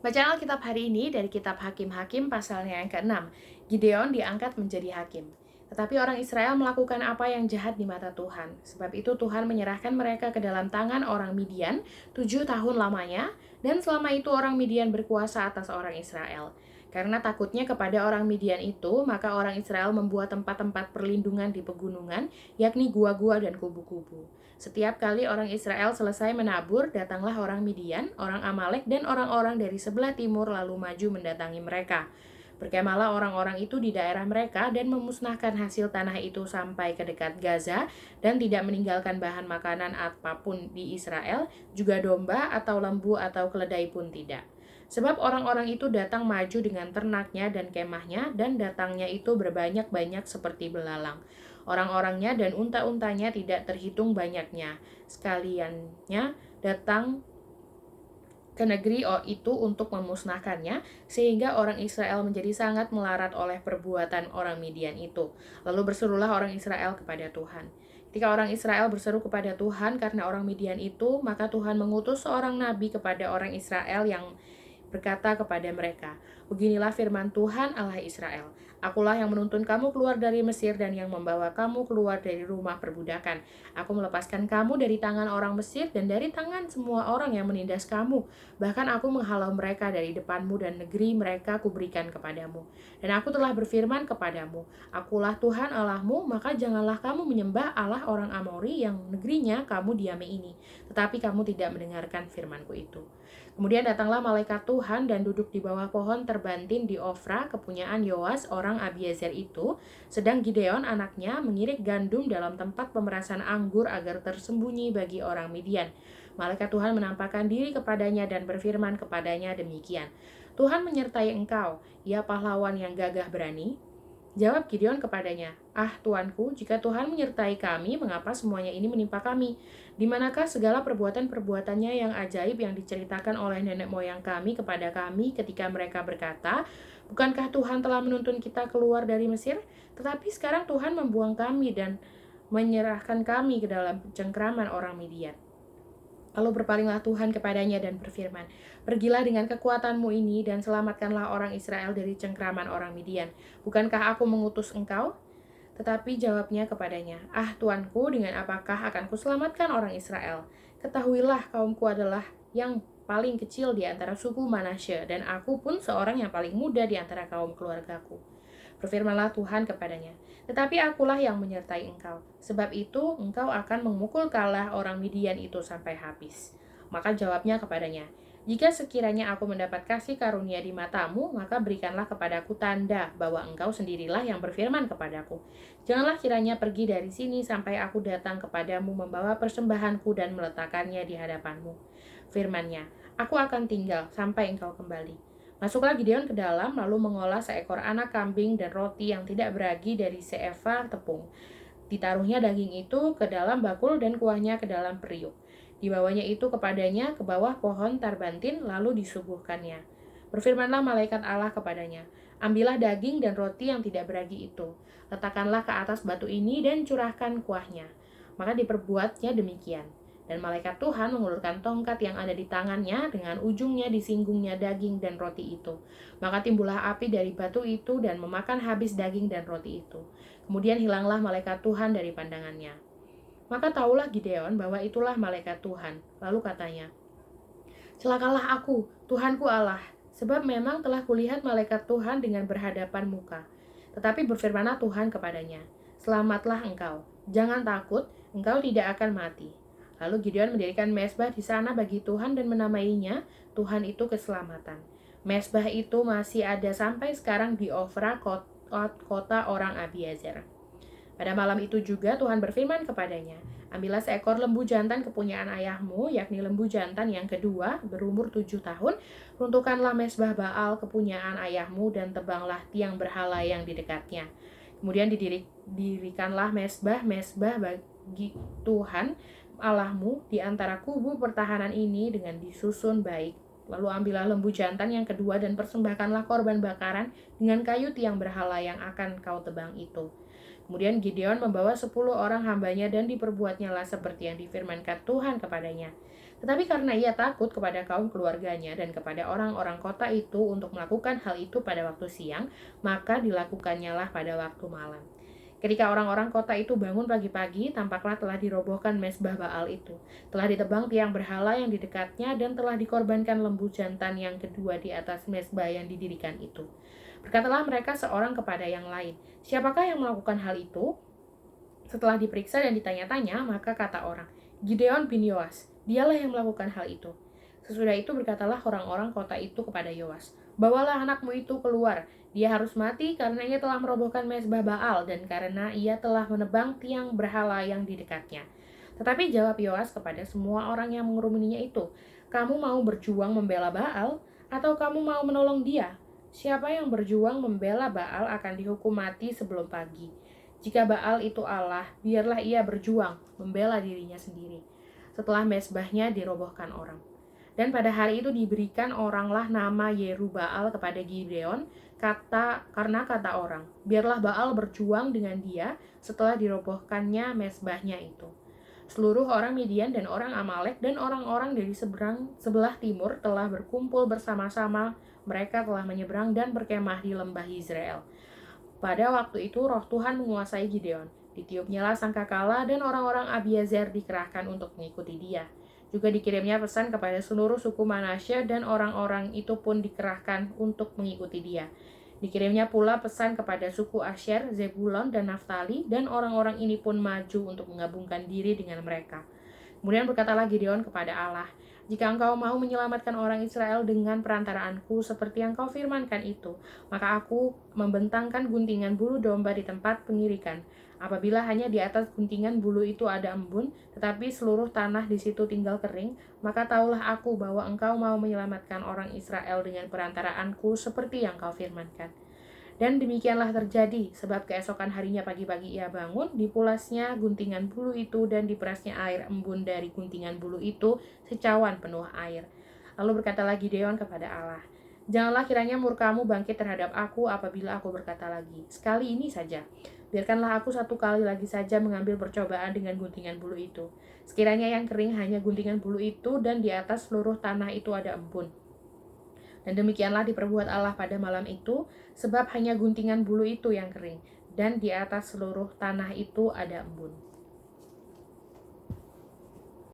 Bacaan Alkitab hari ini dari kitab Hakim-Hakim pasalnya yang ke-6. Gideon diangkat menjadi hakim. Tetapi orang Israel melakukan apa yang jahat di mata Tuhan. Sebab itu Tuhan menyerahkan mereka ke dalam tangan orang Midian 7 tahun lamanya, dan selama itu orang Midian berkuasa atas orang Israel. Karena takutnya kepada orang Midian itu, maka orang Israel membuat tempat-tempat perlindungan di pegunungan, yakni gua-gua dan kubu-kubu. Setiap kali orang Israel selesai menabur, datanglah orang Midian, orang Amalek, dan orang-orang dari sebelah timur lalu maju mendatangi mereka. Berkemahlah orang-orang itu di daerah mereka dan memusnahkan hasil tanah itu sampai ke dekat Gaza, dan tidak meninggalkan bahan makanan apapun di Israel, juga domba atau lembu atau keledai pun tidak. Sebab orang-orang itu datang maju dengan ternaknya dan kemahnya, dan datangnya itu berbanyak-banyak seperti belalang. Orang-orangnya dan unta-untanya tidak terhitung banyaknya. Sekaliannya datang ke negeri itu untuk memusnahkannya, sehingga orang Israel menjadi sangat melarat oleh perbuatan orang Midian itu. Lalu berserulah orang Israel kepada Tuhan. Ketika orang Israel berseru kepada Tuhan karena orang Midian itu, maka Tuhan mengutus seorang nabi kepada orang Israel yang berkata kepada mereka, "Beginilah firman Tuhan Allah Israel, Akulah yang menuntun kamu keluar dari Mesir dan yang membawa kamu keluar dari rumah perbudakan. Aku melepaskan kamu dari tangan orang Mesir dan dari tangan semua orang yang menindas kamu. Bahkan aku menghalau mereka dari depanmu dan negeri mereka kuberikan kepadamu. Dan aku telah berfirman kepadamu, Akulah Tuhan Allahmu, maka janganlah kamu menyembah Allah orang Amori yang negerinya kamu diami ini. Tetapi kamu tidak mendengarkan firmanku itu." Kemudian datanglah malaikat Tuhan dan duduk di bawah pohon terbantin di Ofra, kepunyaan Yoas orang Abiezer itu, sedang Gideon anaknya mengirik gandum dalam tempat pemerasan anggur agar tersembunyi bagi orang Midian. Malaikat Tuhan menampakkan diri kepadanya dan berfirman kepadanya demikian, "Tuhan menyertai engkau, ya pahlawan yang gagah berani." Jawab Gideon kepadanya, "Ah, Tuanku, jika Tuhan menyertai kami, mengapa semuanya ini menimpa kami? Di manakah segala perbuatan-perbuatannya yang ajaib yang diceritakan oleh nenek moyang kami kepada kami ketika mereka berkata, bukankah Tuhan telah menuntun kita keluar dari Mesir? Tetapi sekarang Tuhan membuang kami dan menyerahkan kami ke dalam cengkraman orang Midian." Lalu berpalinglah Tuhan kepadanya dan berfirman, "Pergilah dengan kekuatanmu ini dan selamatkanlah orang Israel dari cengkraman orang Midian. Bukankah aku mengutus engkau?" Tetapi jawabnya kepadanya, "Ah, Tuanku, dengan apakah akan kuselamatkan orang Israel? Ketahuilah, kaumku adalah yang paling kecil di antara suku Manasye, dan aku pun seorang yang paling muda di antara kaum keluargaku." Berfirmanlah Tuhan kepadanya, "Tetapi akulah yang menyertai engkau, sebab itu engkau akan memukul kalah orang Midian itu sampai habis." Maka jawabnya kepadanya, "Jika sekiranya aku mendapat kasih karunia di matamu, maka berikanlah kepadaku tanda bahwa engkau sendirilah yang berfirman kepadaku. Janganlah kiranya pergi dari sini sampai aku datang kepadamu membawa persembahanku dan meletakkannya di hadapanmu." Firman-Nya, "Aku akan tinggal sampai engkau kembali." Masuklah Gideon ke dalam, lalu mengolah seekor anak kambing dan roti yang tidak beragi dari seefah tepung. Ditaruhnya daging itu ke dalam bakul dan kuahnya ke dalam periuk. Dibawanya itu kepadanya ke bawah pohon tarbantin, lalu disuguhkannya. Berfirmanlah malaikat Allah kepadanya, "Ambillah daging dan roti yang tidak beragi itu, letakkanlah ke atas batu ini dan curahkan kuahnya." Maka diperbuatnya demikian. Dan malaikat Tuhan mengulurkan tongkat yang ada di tangannya, dengan ujungnya disinggungnya daging dan roti itu. Maka timbullah api dari batu itu dan memakan habis daging dan roti itu. Kemudian hilanglah malaikat Tuhan dari pandangannya. Maka tahulah Gideon bahwa itulah malaikat Tuhan. Lalu katanya, "Celakalah aku, Tuhanku Allah, sebab memang telah kulihat malaikat Tuhan dengan berhadapan muka." Tetapi berfirmanlah Tuhan kepadanya, "Selamatlah engkau, jangan takut, engkau tidak akan mati." Lalu Gideon mendirikan mezbah di sana bagi Tuhan dan menamainya Tuhan itu keselamatan. Mezbah itu masih ada sampai sekarang di Ofra, kota orang Abiezer. Pada malam itu juga Tuhan berfirman kepadanya, "Ambillah seekor lembu jantan kepunyaan ayahmu, yakni lembu jantan yang kedua, berumur 7 tahun, runtuhkanlah mezbah Baal kepunyaan ayahmu, dan tebanglah tiang berhala yang di dekatnya. Kemudian didirikanlah mezbah bagi Tuhan Allahmu di antara kubu pertahanan ini dengan disusun baik. Lalu ambillah lembu jantan yang kedua dan persembahkanlah korban bakaran dengan kayu tiang berhala yang akan kau tebang itu." Kemudian Gideon membawa 10 orang hambanya dan diperbuatnyalah seperti yang difirmankan Tuhan kepadanya. Tetapi karena ia takut kepada kaum keluarganya dan kepada orang-orang kota itu untuk melakukan hal itu pada waktu siang, maka dilakukannya lah pada waktu malam. Ketika orang-orang kota itu bangun pagi-pagi, tampaklah telah dirobohkan mezbah Baal itu. Telah ditebang tiang berhala yang di dekatnya dan telah dikorbankan lembu jantan yang kedua di atas mezbah yang didirikan itu. Berkatalah mereka seorang kepada yang lain, "Siapakah yang melakukan hal itu?" Setelah diperiksa dan ditanya-tanya, maka kata orang, "Gideon bin Yoas, dialah yang melakukan hal itu." Sesudah itu berkatalah orang-orang kota itu kepada Yoas, "Bawalah anakmu itu keluar. Dia harus mati karena ia telah merobohkan mezbah Baal dan karena ia telah menebang tiang berhala yang di dekatnya." Tetapi jawab Yoas kepada semua orang yang mengerumuninya itu, "Kamu mau berjuang membela Baal atau kamu mau menolong dia? Siapa yang berjuang membela Baal akan dihukum mati sebelum pagi. Jika Baal itu Allah, biarlah ia berjuang membela dirinya sendiri." Setelah mezbahnya dirobohkan orang. Dan pada hari itu diberikan oranglah nama Yerubbaal kepada Gideon, karena kata orang, "Biarlah Baal berjuang dengan dia setelah dirobohkannya mezbahnya itu." Seluruh orang Midian dan orang Amalek dan orang-orang dari sebelah timur telah berkumpul bersama-sama. Mereka telah menyeberang dan berkemah di lembah Yizreel. Pada waktu itu roh Tuhan menguasai Gideon. Ditiupnyalah sangkakala dan orang-orang Abiezer dikerahkan untuk mengikuti dia. Juga dikirimnya pesan kepada seluruh suku Manasye dan orang-orang itu pun dikerahkan untuk mengikuti dia. Dikirimnya pula pesan kepada suku Asyer, Zebulon, dan Naftali, dan orang-orang ini pun maju untuk menggabungkan diri dengan mereka. Kemudian berkatalah Gideon kepada Allah, "Jika engkau mau menyelamatkan orang Israel dengan perantaraanku seperti yang kau firmankan itu, maka aku membentangkan guntingan bulu domba di tempat pengirikan. Apabila hanya di atas guntingan bulu itu ada embun, tetapi seluruh tanah di situ tinggal kering, maka tahulah aku bahwa engkau mau menyelamatkan orang Israel dengan perantaraanku seperti yang kau firmankan." Dan demikianlah terjadi, sebab keesokan harinya pagi-pagi ia bangun, dipulasnya guntingan bulu itu dan diperasnya air embun dari guntingan bulu itu secawan penuh air. Lalu berkatalah Gideon kepada Allah, "Janganlah kiranya murkamu bangkit terhadap aku apabila aku berkata lagi, 'Sekali ini saja.' Biarkanlah aku satu kali lagi saja mengambil percobaan dengan guntingan bulu itu. Sekiranya yang kering hanya guntingan bulu itu dan di atas seluruh tanah itu ada embun." Dan demikianlah diperbuat Allah pada malam itu, sebab hanya guntingan bulu itu yang kering, dan di atas seluruh tanah itu ada embun.